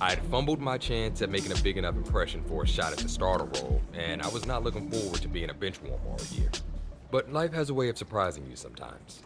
I had fumbled my chance at making a big enough impression for a shot at the starter role, and I was not looking forward to being a bench warmer all year. But life has a way of surprising you sometimes.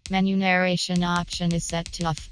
Menu narration option is set to off.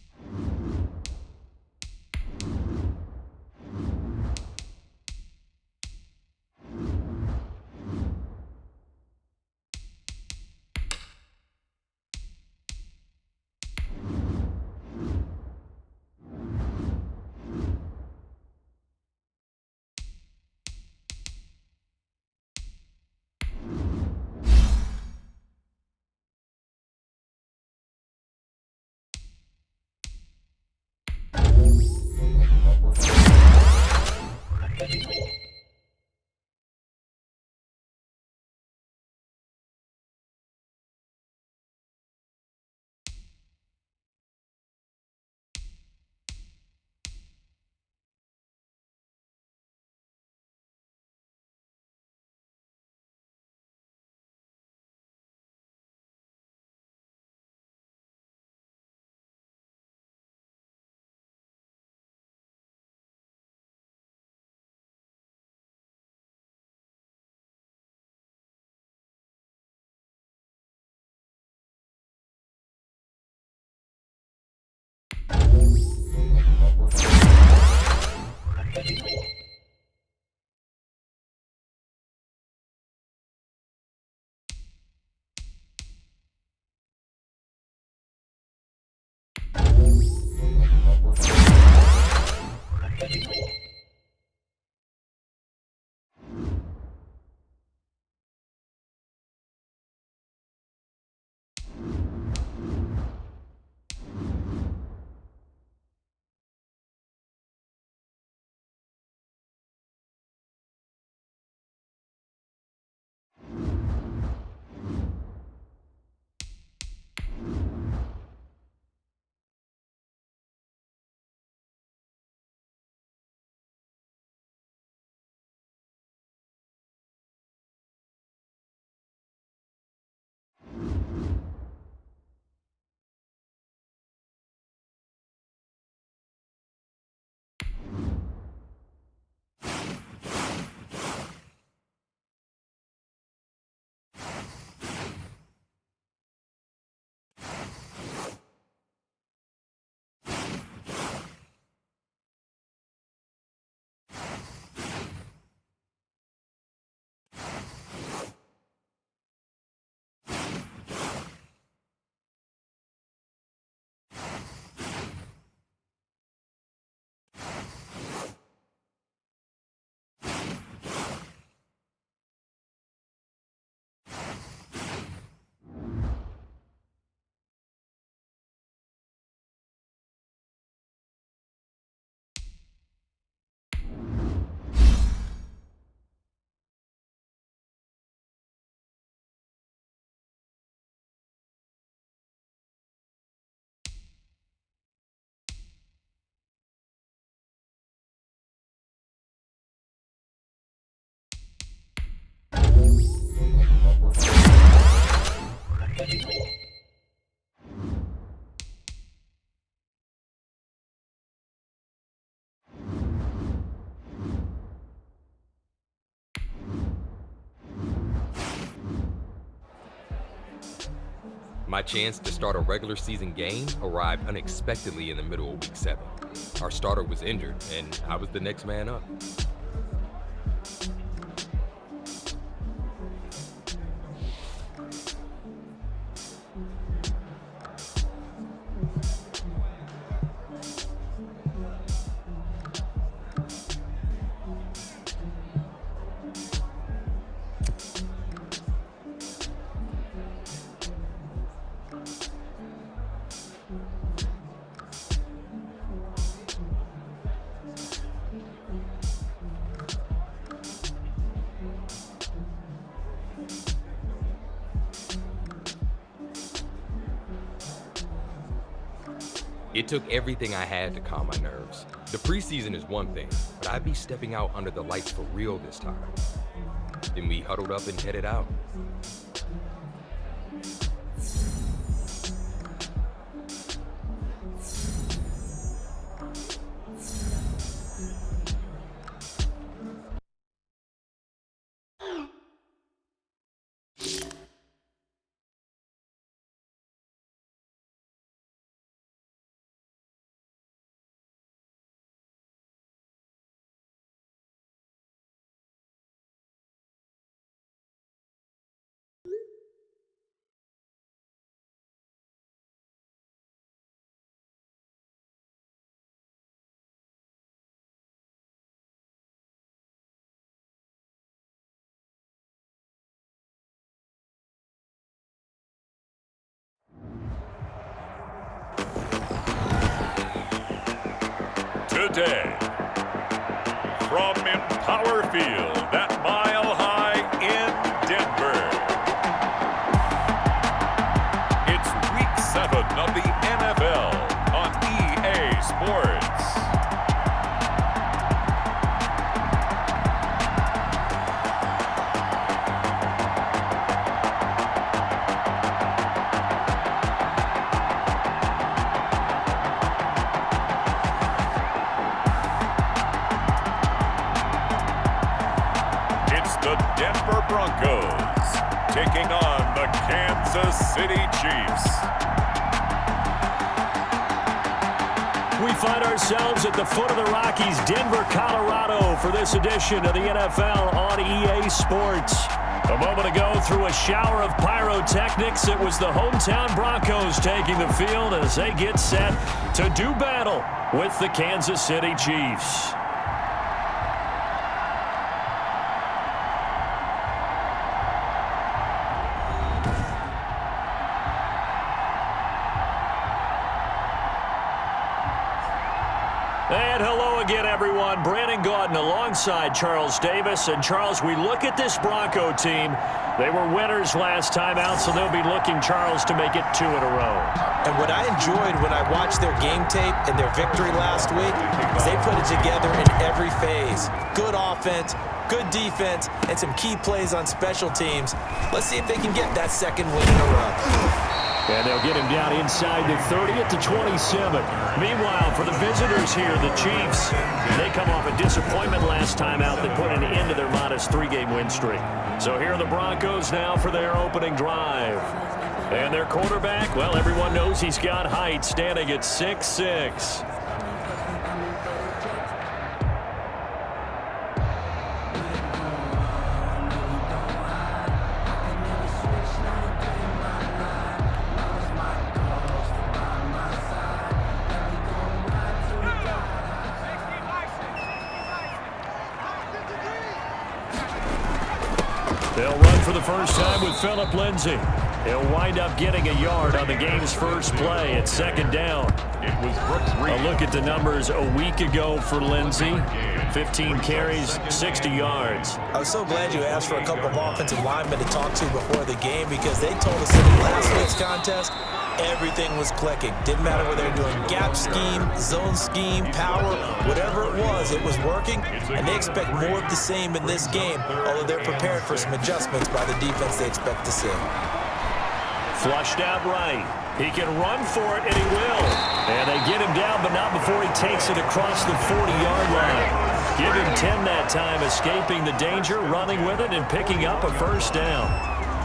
My chance to start a regular season game arrived unexpectedly in the middle of week 7. Our starter was injured, and I was the next man up. It took everything I had to calm my nerves. The preseason is one thing, but I'd be stepping out under the lights for real this time. Then we huddled up and headed out. Today, from Empower Field at Mile High in Denver, it's Week 7 of the NFL on EA Sports. The Denver Broncos taking on the Kansas City Chiefs. We find ourselves at the foot of the Rockies, Denver, Colorado, for this edition of the NFL on EA Sports. A moment ago, through a shower of pyrotechnics, it was the hometown Broncos taking the field as they get set to do battle with the Kansas City Chiefs. And hello again, everyone. Brandon Gaudin alongside Charles Davis. And Charles, we look at this Bronco team. They were winners last time out, so they'll be looking, Charles, to make it 2 in a row. And what I enjoyed when I watched their game tape and their victory last week is they put it together in every phase. Good offense, good defense, and some key plays on special teams. Let's see if they can get that second win in a row. And they'll get him down inside the 30 at the 27. Meanwhile, for the visitors here, the Chiefs, they come off a disappointment last time out that put an end to their modest 3-game win streak. So here are the Broncos now for their opening drive. And their quarterback, well, everyone knows he's got height, standing at 6'6". They'll run for the first time with Phillip Lindsay. He'll wind up getting a yard on the game's first play at second down. It was Brooks Reed. A look at the numbers a week ago for Lindsay. 15 carries, 60 yards. I was so glad you asked for a couple of offensive linemen to talk to before the game because they told us in last week's contest everything was clicking. Didn't matter whether they were doing gap scheme, zone scheme, power, whatever it was working, and they expect more of the same in this game, although they're prepared for some adjustments by the defense they expect to see. Flushed out right. He can run for it, and he will. And they get him down, but not before he takes it across the 40-yard line. Give him 10 that time, escaping the danger, running with it, and picking up a first down.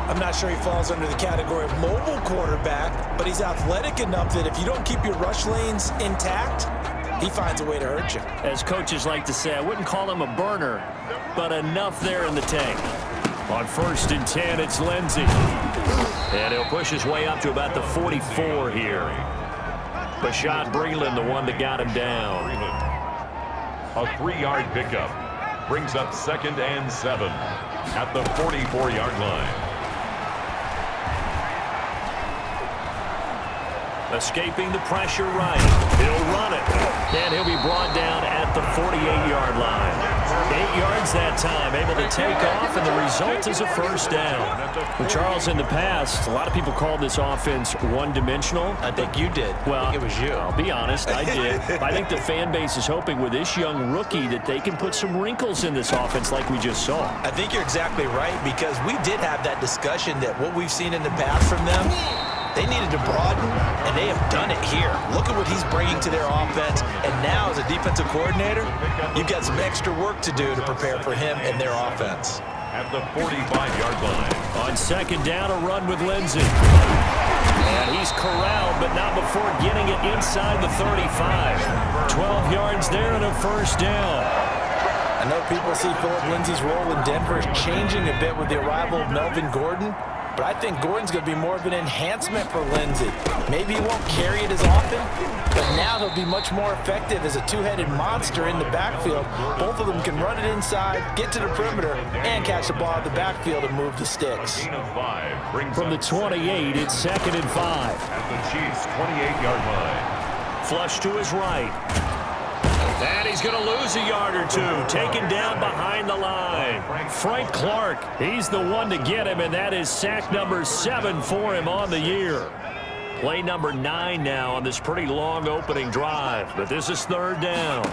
I'm not sure he falls under the category of mobile quarterback, but he's athletic enough that if you don't keep your rush lanes intact, he finds a way to hurt you. As coaches like to say, I wouldn't call him a burner, but enough there in the tank. On 1st and 10, it's Lindsey. And he'll push his way up to about the 44 here. Bashad Breeland, the one that got him down. A 3-yard pickup brings up 2nd and 7 at the 44-yard line. Escaping the pressure right. He'll run it. And he'll be brought down at the 48-yard line. 8 yards that time, able to take off, and the result is a first down. Well, Charles, in the past, a lot of people called this offense one-dimensional. I think you did. Well, I think it was you. I'll be honest, I did. I think the fan base is hoping with this young rookie that they can put some wrinkles in this offense like we just saw. I think you're exactly right, because we did have that discussion that what we've seen in the past from them, they needed to broaden, and they have done it here. Look at what he's bringing to their offense, and now as a defensive coordinator, you've got some extra work to do to prepare for him and their offense. At the 45-yard line. On 2nd down, a run with Lindsey. And he's corralled, but not before getting it inside the 35. 12 yards there and a first down. I know people see Phillip Lindsay's role in Denver changing a bit with the arrival of Melvin Gordon, but I think Gordon's going to be more of an enhancement for Lindsay. Maybe he won't carry it as often, but now he'll be much more effective as a two-headed monster in the backfield. Both of them can run it inside, get to the perimeter, and catch the ball in the backfield and move the sticks. From the 28, it's 2nd and 5. At the Chiefs' 28-yard line. Flush to his right. And he's going to lose a yard or two. Taken down behind the line. Frank Clark, he's the one to get him, and that is sack number 7 for him on the year. Play number 9 now on this pretty long opening drive, but this is 3rd down.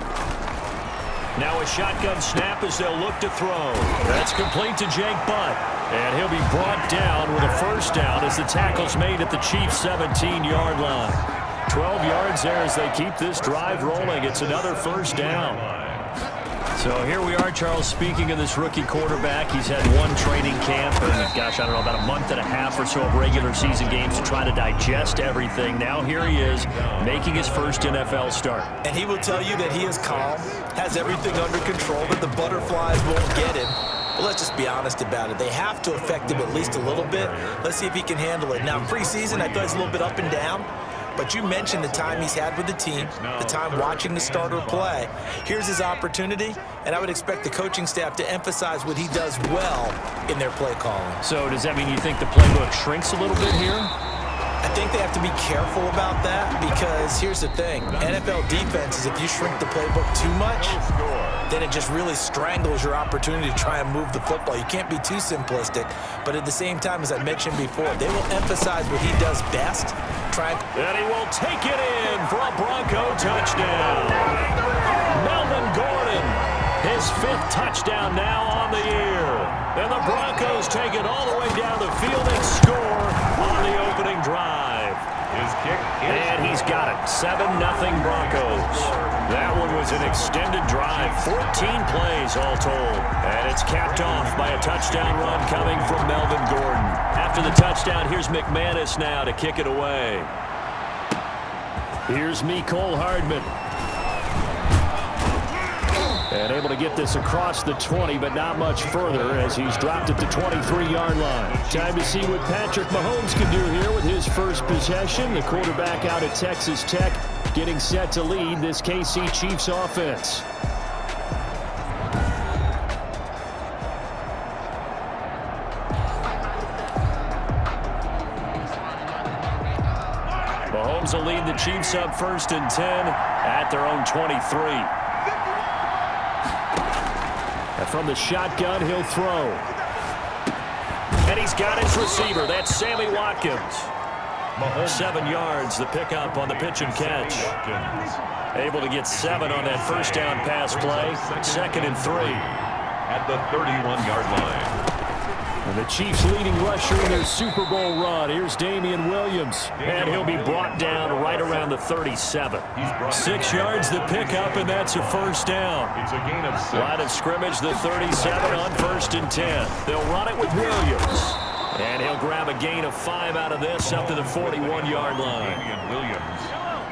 Now a shotgun snap as they'll look to throw. That's complete to Jake Butt. And he'll be brought down with a first down as the tackle's made at the Chiefs' 17-yard line. 12 yards there as they keep this drive rolling. It's another first down. So here we are, Charles, speaking of this rookie quarterback. He's had one training camp and, gosh, I don't know, about a month and a half or so of regular season games to try to digest everything. Now here he is making his first NFL start. And he will tell you that he is calm, has everything under control, that the butterflies won't get him. But let's just be honest about it. They have to affect him at least a little bit. Let's see if he can handle it. Now, preseason, I thought he's a little bit up and down. But you mentioned the time he's had with the team, the time watching the starter play. Here's his opportunity, and I would expect the coaching staff to emphasize what he does well in their play calling. So does that mean you think the playbook shrinks a little bit here? I think they have to be careful about that, because here's the thing. NFL defenses, if you shrink the playbook too much, then it just really strangles your opportunity to try and move the football. You can't be too simplistic, but at the same time, as I mentioned before, they will emphasize what he does best. And he will take it in for a Bronco touchdown. Melvin Gordon, his 5th touchdown now on the year. And the Broncos take it all the way down the field and score on the opening drive. His kick is and he's got it. 7-0 Broncos. That one was an extended drive. 14 plays all told. And it's capped off by a touchdown run coming from Melvin Gordon. After the touchdown, here's McManus now to kick it away. Here's Mecole Hardman. And able to get this across the 20, but not much further as he's dropped at the 23-yard line. Time to see what Patrick Mahomes can do here with his first possession. The quarterback out at Texas Tech getting set to lead this KC Chiefs offense. Mahomes will lead the Chiefs up 1st and 10 at their own 23. And from the shotgun, he'll throw. And he's got his receiver. That's Sammy Watkins. 7 yards, the pickup on the pitch and catch. Able to get 7 on that first down pass play. 2nd and 3. At the 31-yard line. And the Chiefs' leading rusher in their Super Bowl run. Here's Damian Williams. And he'll be brought down right around the 37. 6 yards the pickup, and that's a first down. It's a gain of 6. Line of scrimmage, the 37 on 1st and 10. They'll run it with Williams. And he'll grab a gain of 5 out of this up to the 41-yard line.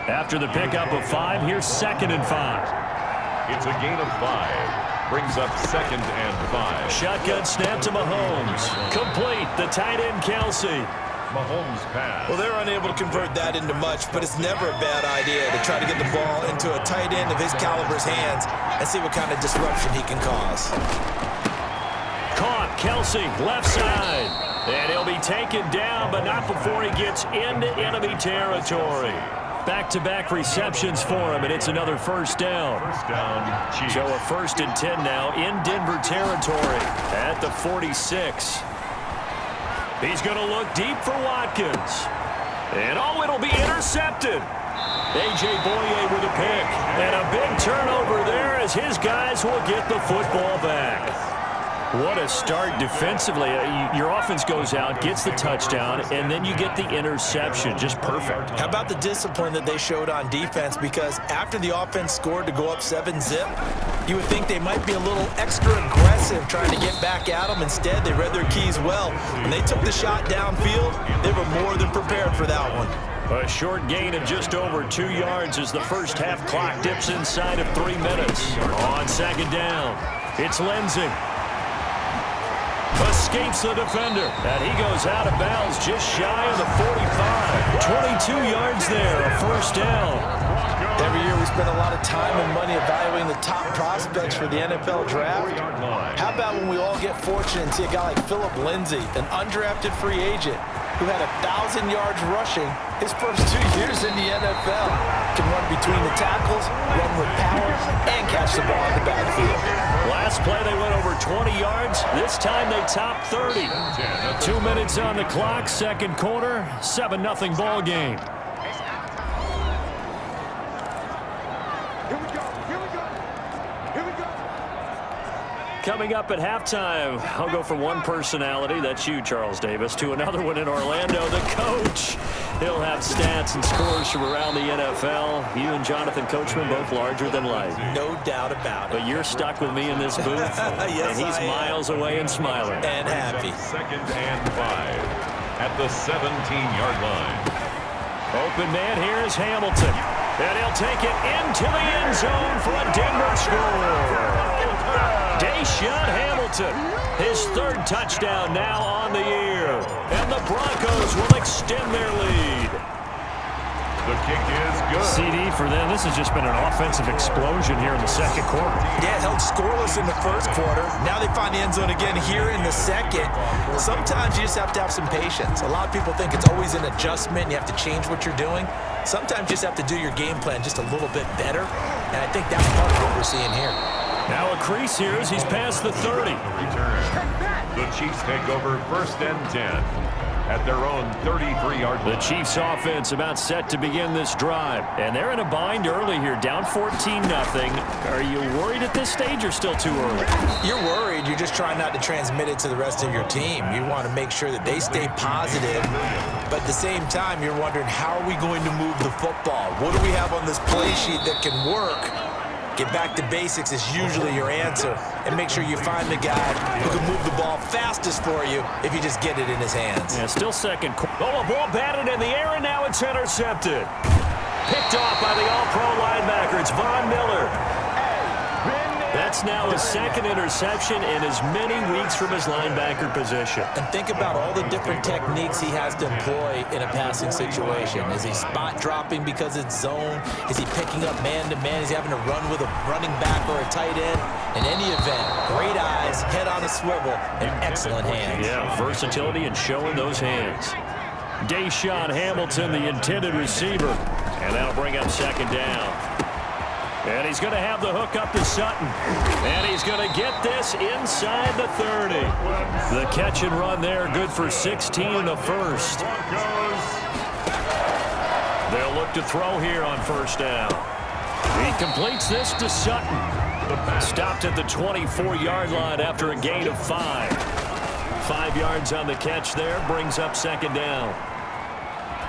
After the pickup of 5, here's 2nd and 5. It's a gain of 5. Brings up 2nd and 5. Shotgun snap to Mahomes. Complete. The tight end, Kelsey. Mahomes pass. Well, they're unable to convert that into much, but it's never a bad idea to try to get the ball into a tight end of his caliber's hands and see what kind of disruption he can cause. Caught. Kelsey, left side. And he'll be taken down, but not before he gets into enemy territory. Back-to-back receptions for him, and it's another first down. First down, Chiefs. So a 1st and 10 now in Denver territory at the 46. He's going to look deep for Watkins. And it'll be intercepted. A.J. Boye with a pick. And a big turnover there as his guys will get the football back. What a start defensively. Your offense goes out, gets the touchdown, and then you get the interception. Just perfect. How about the discipline that they showed on defense? Because after the offense scored to go up 7-zip, you would think they might be a little extra aggressive trying to get back at them. Instead, they read their keys well. When they took the shot downfield, they were more than prepared for that one. A short gain of just over 2 yards as the first half clock dips inside of 3 minutes. On 2nd down, it's Lindsey. Escapes the defender, and he goes out of bounds just shy of the 45. 22 yards there, a first down. Every year we spend a lot of time and money evaluating the top prospects for the NFL draft. How about when we all get fortunate and see a guy like Philip Lindsay, an undrafted free agent who had 1,000 yards rushing his first 2 years in the NFL. Can run between the tackles, run with power, and catch the ball in the backfield. Last play they went over 20 yards. This time they topped 30. 2 minutes on the clock, 2nd quarter, 7-0 ball game. Coming up at halftime, I'll go from one personality, that's you, Charles Davis, to another one in Orlando, the coach. He'll have stats and scores from around the NFL. You and Jonathan Coachman both larger than life. No doubt about it. But you're stuck with me in this booth, yes, and he's miles away and smiling. And happy. 2nd and 5 at the 17-yard line. Open man here is Hamilton. And he'll take it into the end zone for a Denver score. Deshaun Hamilton, his 3rd touchdown now on the year. And the Broncos will extend their lead. The kick is good. CD for them. This has just been an offensive explosion here in the 2nd quarter. Yeah, held scoreless in the 1st quarter. Now they find the end zone again here in the 2nd. Sometimes you just have to have some patience. A lot of people think it's always an adjustment. You have to change what you're doing. Sometimes you just have to do your game plan just a little bit better. And I think that's part of what we're seeing here. Now a crease here as he's past the 30. Return. The Chiefs take over 1st and 10 at their own 33-yard line. The Chiefs offense about set to begin this drive. And they're in a bind early here, down 14-0. Are you worried at this stage or still too early? You're worried. You're just trying not to transmit it to the rest of your team. You want to make sure that they stay positive. But at the same time, you're wondering, how are we going to move the football? What do we have on this play sheet that can work? Get back to basics is usually your answer. And make sure you find the guy who can move the ball fastest for you if you just get it in his hands. Yeah, still 2nd. Oh, a ball batted in the air, and now it's intercepted. Picked off by the all-pro linebacker. It's Von Miller. That's now his 2nd interception in as many weeks from his linebacker position. And think about all the different techniques he has to employ in a passing situation. Is he spot dropping because it's zone? Is he picking up man-to-man? Is he having to run with a running back or a tight end? In any event, great eyes, head on a swivel, and excellent hands. Yeah, versatility and showing those hands. Deshaun Hamilton, the intended receiver. And that'll bring up 2nd down. And he's going to have the hook up to Sutton. And he's going to get this inside the 30. The catch and run there, good for 16 in the 1st. They'll look to throw here on 1st down. He completes this to Sutton. Stopped at the 24-yard line after a gain of 5. 5 yards on the catch there, brings up 2nd down.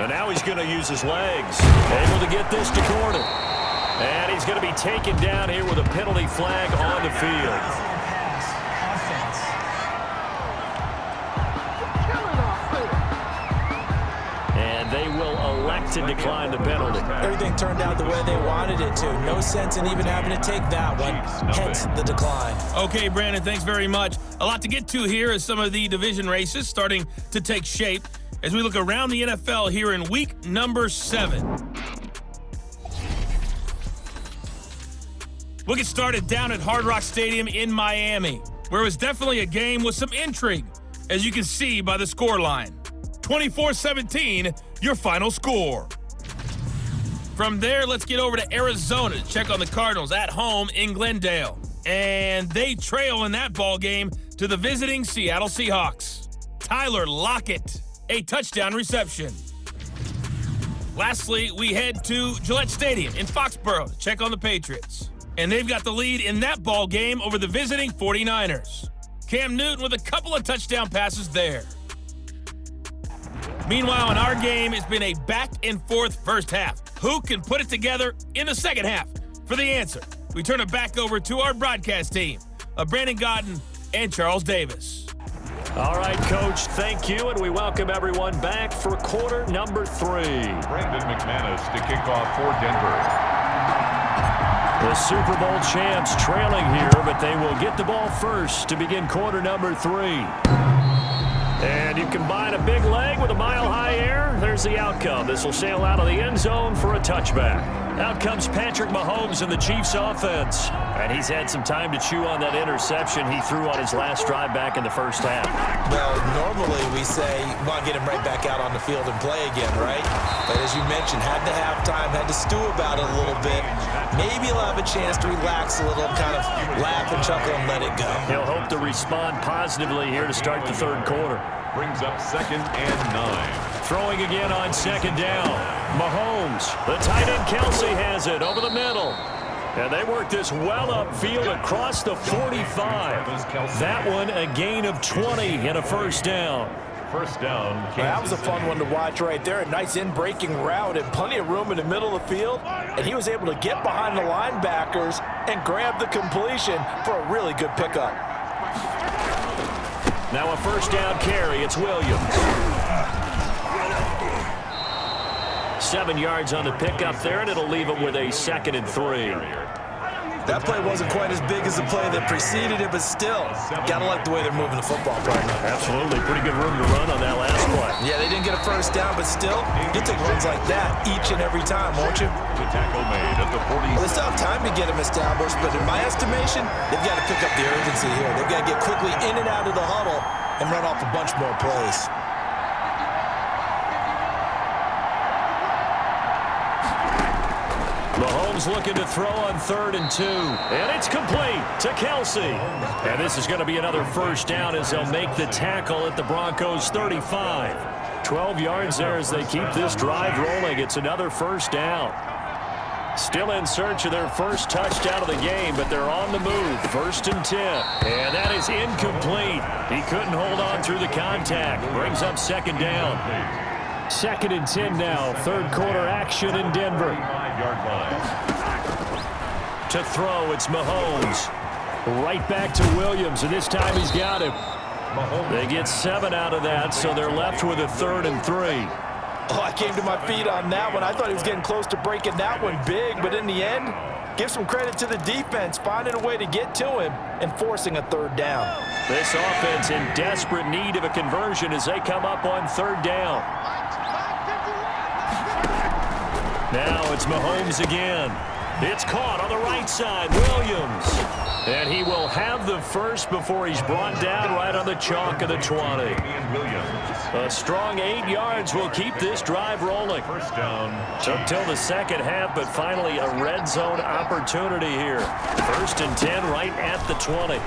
And now he's going to use his legs. Able to get this to corner. And he's going to be taken down here with a penalty flag on the field. to decline the penalty. Everything turned out the way they wanted it to. No sense in even having to take that one, hence the decline. Okay, Brandon, thanks very much. A lot to get to here as some of the division races starting to take shape as we look around the NFL here in week number 7. We'll get started down at Hard Rock Stadium in Miami, where it was definitely a game with some intrigue, as you can see by the scoreline. 24-17, your final score. From there, let's get over to Arizona to check on the Cardinals at home in Glendale. And they trail in that ball game to the visiting Seattle Seahawks. Tyler Lockett, a touchdown reception. Lastly, we head to Gillette Stadium in Foxborough to check on the Patriots. And they've got the lead in that ball game over the visiting 49ers. Cam Newton with a couple of touchdown passes there. Meanwhile, in our game, it's been a back-and-forth first half. Who can put it together in the second half? For the answer, we turn it back over to our broadcast team of Brandon Godden and Charles Davis. All right, Coach, thank you, and we welcome everyone back for quarter number 3. Brandon McManus to kick off for Denver. The Super Bowl champs trailing here, but they will get the ball first to begin quarter number 3. And you combine a big leg with a mile-high air, there's the outcome. This will sail out of the end zone for a touchback. Out comes Patrick Mahomes in the Chiefs offense. And he's had some time to chew on that interception he threw on his last drive back in the first half. Well, normally we say, well, get him right back out on the field and play again, right? But as you mentioned, had to have time, had to stew about it a little bit. Maybe he'll have a chance to relax a little, kind of laugh and chuckle and let it go. He'll hope to respond positively here to start the third quarter. Brings up 2nd and 9. Throwing again on 2nd down. Mahomes, the tight end Kelsey has it over the middle. And they work this well upfield across the 45. That one a gain of 20 and a first down. First down. That was a fun one to watch right there. A nice in-breaking route and plenty of room in the middle of the field. And he was able to get behind the linebackers and grab the completion for a really good pickup. Now a first down carry. It's Williams. 7 yards on the pickup there, and it'll leave him with a 2nd and 3. That play wasn't quite as big as the play that preceded it, but still, gotta like the way they're moving the football, partner. Absolutely. Pretty good room to run on that last play. Yeah, they didn't get a first down, but still, you'll take runs like that each and every time, won't you? The tackle made at the 40. Well, they still have time to get him established, but in my estimation, they've got to pick up the urgency here. They've got to get quickly in and out of the huddle and run off a bunch more plays. Mahomes looking to throw on 3rd and 2. And it's complete to Kelsey. And this is going to be another first down as they'll make the tackle at the Broncos 35. 12 yards there as they keep this drive rolling. It's another first down. Still in search of their first touchdown of the game, but they're on the move. 1st and 10. And that is incomplete. He couldn't hold on through the contact. Brings up 2nd down. 2nd and 10 now. Third quarter action in Denver. 5-yard line. To throw, it's Mahomes. Right back to Williams, and this time he's got him. They get 7 out of that, so they're left with a 3rd and 3. Oh, I came to my feet on that one. I thought he was getting close to breaking that one big, but in the end, give some credit to the defense, finding a way to get to him and forcing a 3rd down. This offense in desperate need of a conversion as they come up on 3rd down. Now it's Mahomes again. It's caught on the right side, Williams. And he will have the first before he's brought down right on the chalk of the 20. A strong 8 yards will keep this drive rolling. First down. Took till the second half, but finally a red zone opportunity here. 1st and 10 right at the 20.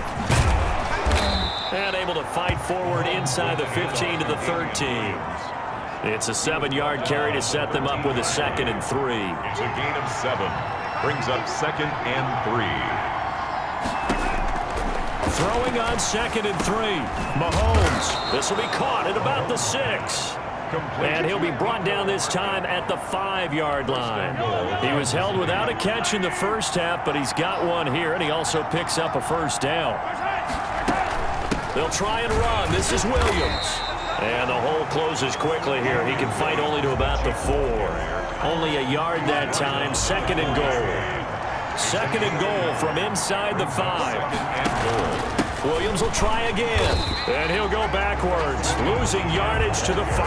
And able to fight forward inside the 15 to the 13. It's a 7-yard carry to set them up with a 2nd and 3. It's a gain of 7. Brings up 2nd and 3. Throwing on 2nd and 3. Mahomes. This will be caught at about the 6. And he'll be brought down this time at the 5-yard line. He was held without a catch in the first half, but he's got one here, and he also picks up a first down. They'll try and run. This is Williams. And the hole closes quickly here. He can fight only to about the 4. Only a yard that time. 2nd and goal. 2nd and goal from inside the 5. Williams will try again. And he'll go backwards, losing yardage to the 5.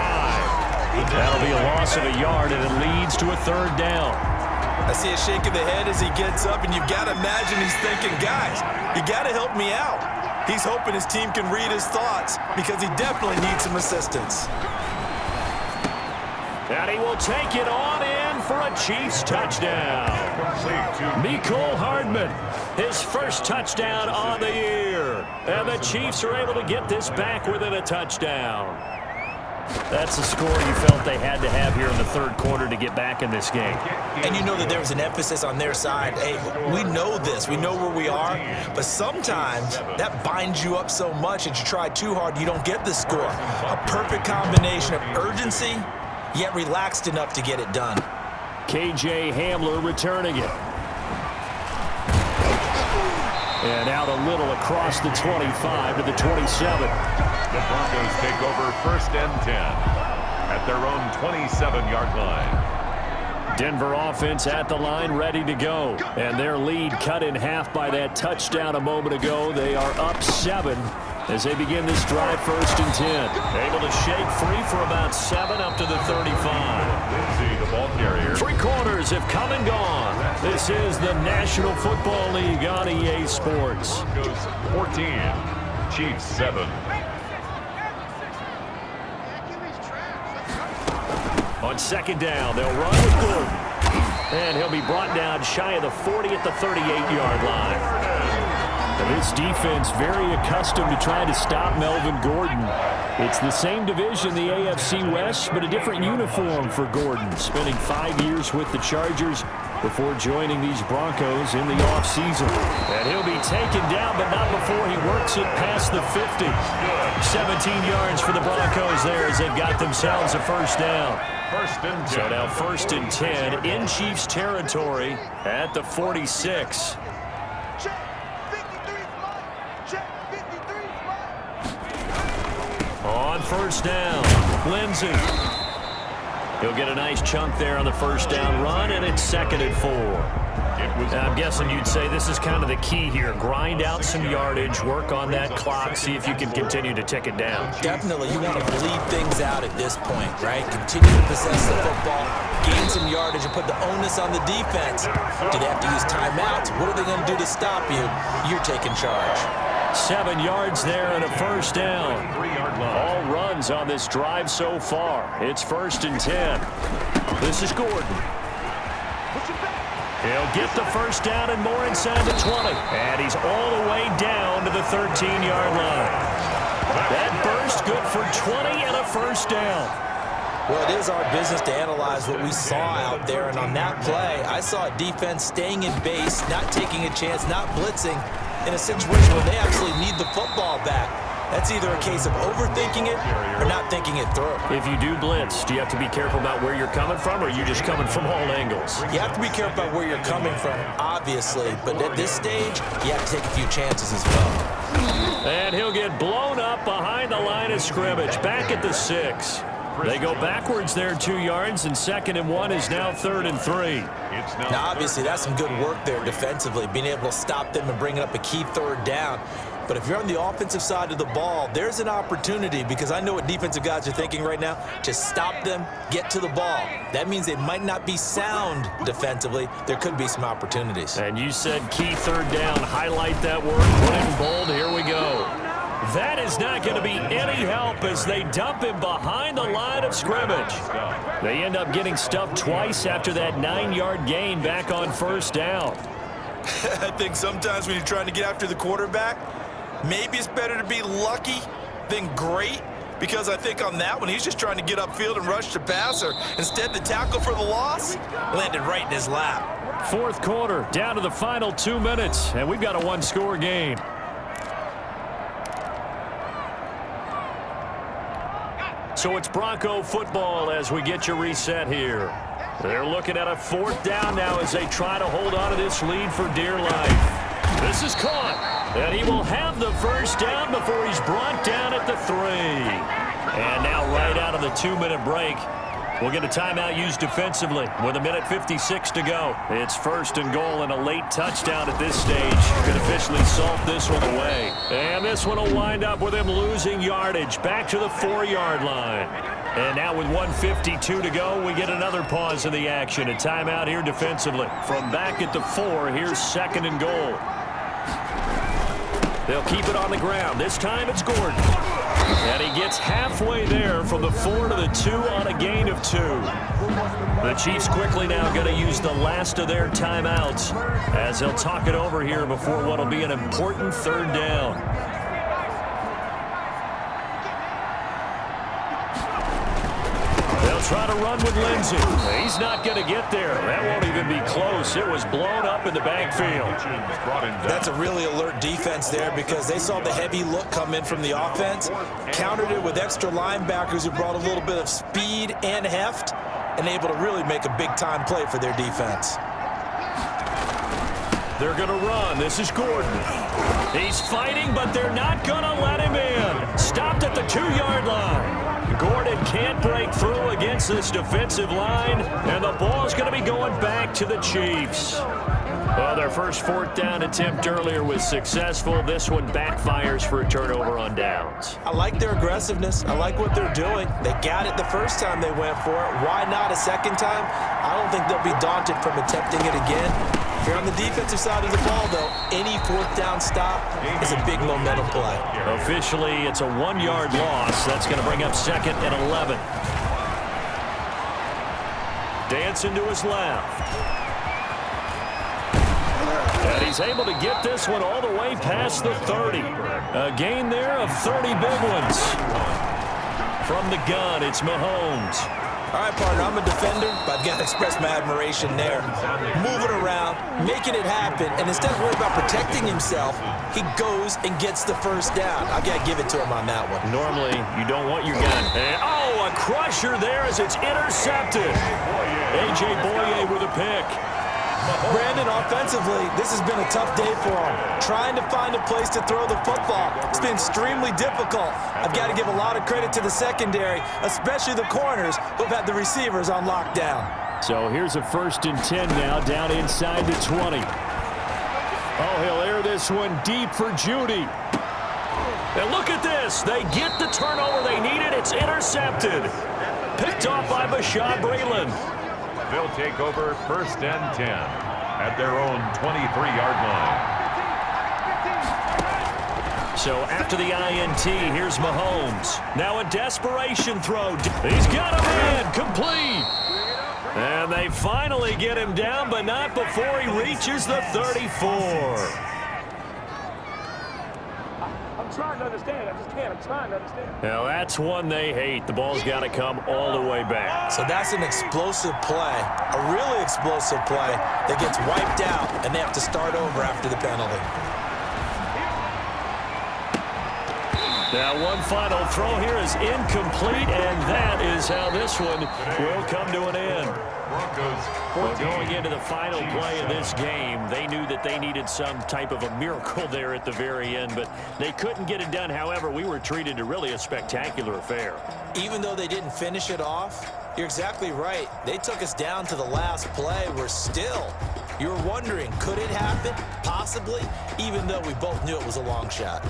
That'll be a loss of a yard, and it leads to a 3rd down. I see a shake of the head as he gets up, and you've got to imagine he's thinking, guys, you got to help me out. He's hoping his team can read his thoughts because he definitely needs some assistance. And he will take it on in for a Chiefs touchdown. Mecole Hardman, his first touchdown on the year. And the Chiefs are able to get this back within a touchdown. That's the score you felt they had to have here in the 3rd quarter to get back in this game. And you know that there was an emphasis on their side. Hey, we know this. We know where we are. But sometimes that binds you up so much that you try too hard, you don't get the score. A perfect combination of urgency, yet relaxed enough to get it done. KJ Hamler returning it. And out a little across the 25 to the 27. The Broncos take over 1st and 10 at their own 27-yard line. Denver offense at the line, ready to go. And their lead cut in half by that touchdown a moment ago. They are up 7 as they begin this drive 1st and 10. Able to shake free for about 7 up to the 35. Lindsey, the ball carrier. 3 quarters have come and gone. This is the National Football League on EA Sports. Broncos 14, Chiefs 7. On 2nd down, they'll run with Gordon. And he'll be brought down shy of the 40 at the 38-yard line. And this defense very accustomed to trying to stop Melvin Gordon. It's the same division, the AFC West, but a different uniform for Gordon, spending 5 years with the Chargers before joining these Broncos in the offseason. And he'll be taken down, but not before he works it past the 50. 17 yards for the Broncos there as they've got themselves a 1st down. 1st and 10. So now 1st and 10 in Chiefs territory at the 46. On 1st down, Lindsey. He'll get a nice chunk there on the 1st down run, and it's 2nd and 4. I'm guessing you'd say this is kind of the key here. Grind out some yardage, work on that clock, see if you can continue to tick it down. Definitely, you want to bleed things out at this point, right? Continue to possess the football, gain some yardage, and put the onus on the defense. Do they have to use timeouts? What are they going to do to stop you? You're taking charge. 7 yards there and a 1st down. All runs on this drive so far. It's 1st and 10. This is Gordon. He'll get the 1st down and more inside the 20. And he's all the way down to the 13-yard line. That burst good for 20 and a 1st down. Well, it is our business to analyze what we saw out there. And on that play, I saw a defense staying in base, not taking a chance, not blitzing, in a situation where they actually need the football back. That's either a case of overthinking it or not thinking it through. If you do blitz, do you have to be careful about where you're coming from, or are you just coming from all angles? You have to be careful about where you're coming from, obviously, but at this stage, you have to take a few chances as well. And he'll get blown up behind the line of scrimmage, back at the 6. They go backwards there 2 yards, and 2nd and 1 is now 3rd and 3. Now, obviously, that's some good work there defensively, being able to stop them and bringing up a key 3rd down. But if you're on the offensive side of the ball, there's an opportunity, because I know what defensive guys are thinking right now. Just stop them, get to the ball. That means they might not be sound defensively. There could be some opportunities. And you said key 3rd down. Highlight that word, put it in bold. Here we go. That is not going to be any help as they dump him behind the line of scrimmage. They end up getting stuffed twice after that 9-yard gain back on 1st down. I think sometimes when you're trying to get after the quarterback, maybe it's better to be lucky than great, because I think on that one, he's just trying to get upfield and rush the passer. Instead, the tackle for the loss landed right in his lap. 4th quarter, down to the final 2 minutes, and we've got a 1-score game. So it's Bronco football as we get you reset here. They're looking at a 4th down now as they try to hold on to this lead for dear life. This is caught, and he will have the 1st down before he's brought down at the 3. And now right out of the 2-minute break, we'll get a timeout used defensively with 1:56 to go. It's 1st and goal and a late touchdown at this stage could officially salt this one away. And this one will wind up with him losing yardage back to the 4-yard line. And now with 1:52 to go, we get another pause in the action. A timeout here defensively. From back at the 4, here's 2nd and goal. They'll keep it on the ground. This time it's Gordon. And he gets halfway there from the 4 to the 2 on a gain of 2. The Chiefs quickly now going to use the last of their timeouts as they'll talk it over here before what will be an important 3rd down. They'll try to run with Lindsey. He's not going to get there. That won't even be close. It was blown up in the backfield. That's a really alert defense there because they saw the heavy look come in from the offense, countered it with extra linebackers who brought a little bit of speed and heft, and able to really make a big-time play for their defense. They're going to run. This is Gordon. He's fighting, but they're not going to let him in. Stopped at the 2-yard line. Gordon can't break through against this defensive line, and the ball's going to be going back to the Chiefs. Well, their first 4th down attempt earlier was successful. This one backfires for a turnover on downs. I like their aggressiveness. I like what they're doing. They got it the first time they went for it. Why not a second time? I don't think they'll be daunted from attempting it again. If you're on the defensive side of the ball, though, any 4th down stop is a big momentum play. Officially, it's a 1-yard loss. That's going to bring up 2nd and 11. Dancing to his left. And he's able to get this one all the way past the 30. A gain there of 30 big ones. From the gun, it's Mahomes. All right, partner, I'm a defender, but I've got to express my admiration there. Moving around, making it happen, and instead of worrying about protecting himself, he goes and gets the 1st down. I've got to give it to him on that one. Normally, you don't want your gun. And, a crusher there as it's intercepted. A.J. Boye with a pick. Brandon, offensively, this has been a tough day for him. Trying to find a place to throw the football. It's been extremely difficult. I've got to give a lot of credit to the secondary, especially the corners who've had the receivers on lockdown. So here's a 1st and 10 now, down inside the 20. Oh, he'll air this one deep for Judy. And look at this. They get the turnover they needed. It's intercepted. Picked off by Bashaud Breeland. They'll take over 1st and 10 at their own 23-yard line. So after the INT, here's Mahomes. Now a desperation throw. He's got a man complete. And they finally get him down, but not before he reaches the 34. I'm trying to understand. I just can't. I'm trying to understand. Now that's one they hate. The ball's got to come all the way back. So that's an explosive play, a really explosive play that gets wiped out, and they have to start over after the penalty. Now one final throw here is incomplete, and that is how this one will come to an end. Well, going into the final play of this game, they knew that they needed some type of a miracle there at the very end, but they couldn't get it done. However, we were treated to really a spectacular affair. Even though they didn't finish it off, you're exactly right. They took us down to the last play. You're wondering, could it happen? Possibly, even though we both knew it was a long shot.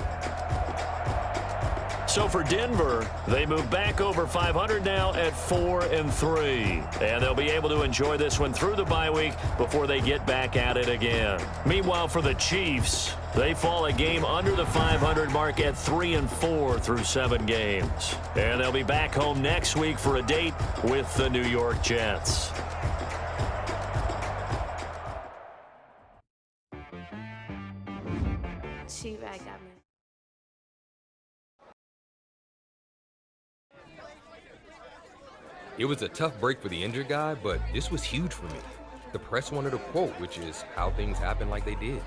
So for Denver, they move back over 500 now at 4-3. And they'll be able to enjoy this one through the bye week before they get back at it again. Meanwhile, for the Chiefs, they fall a game under the 500 mark at 3-4 through 7 games. And they'll be back home next week for a date with the New York Jets. She-Rag got me. It was a tough break for the injured guy, but this was huge for me. The press wanted a quote, which is how things happen like they did.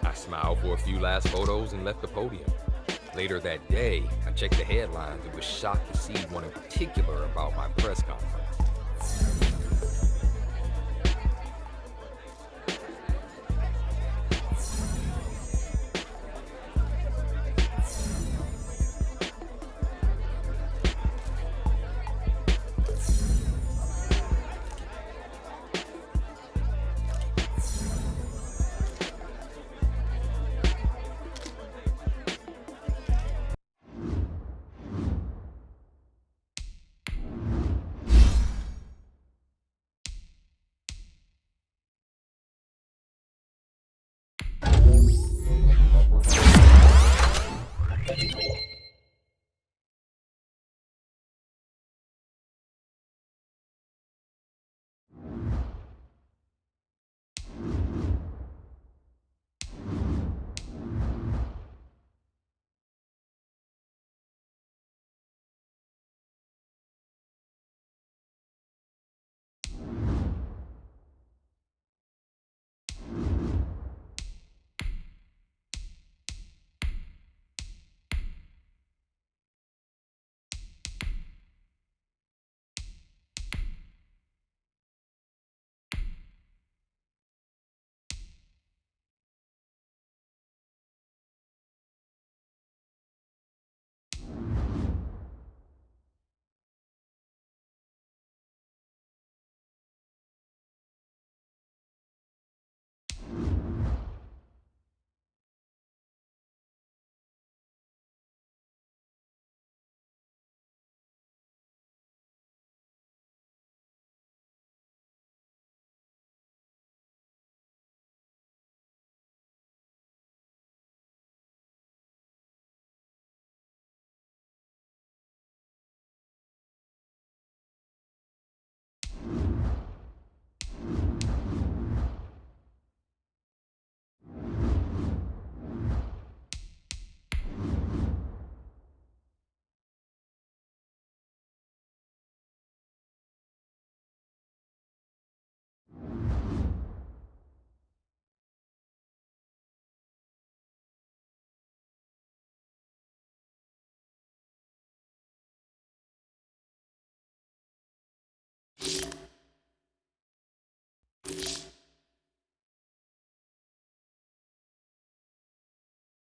I smiled for a few last photos and left the podium. Later that day, I checked the headlines and was shocked to see one in particular about my press conference.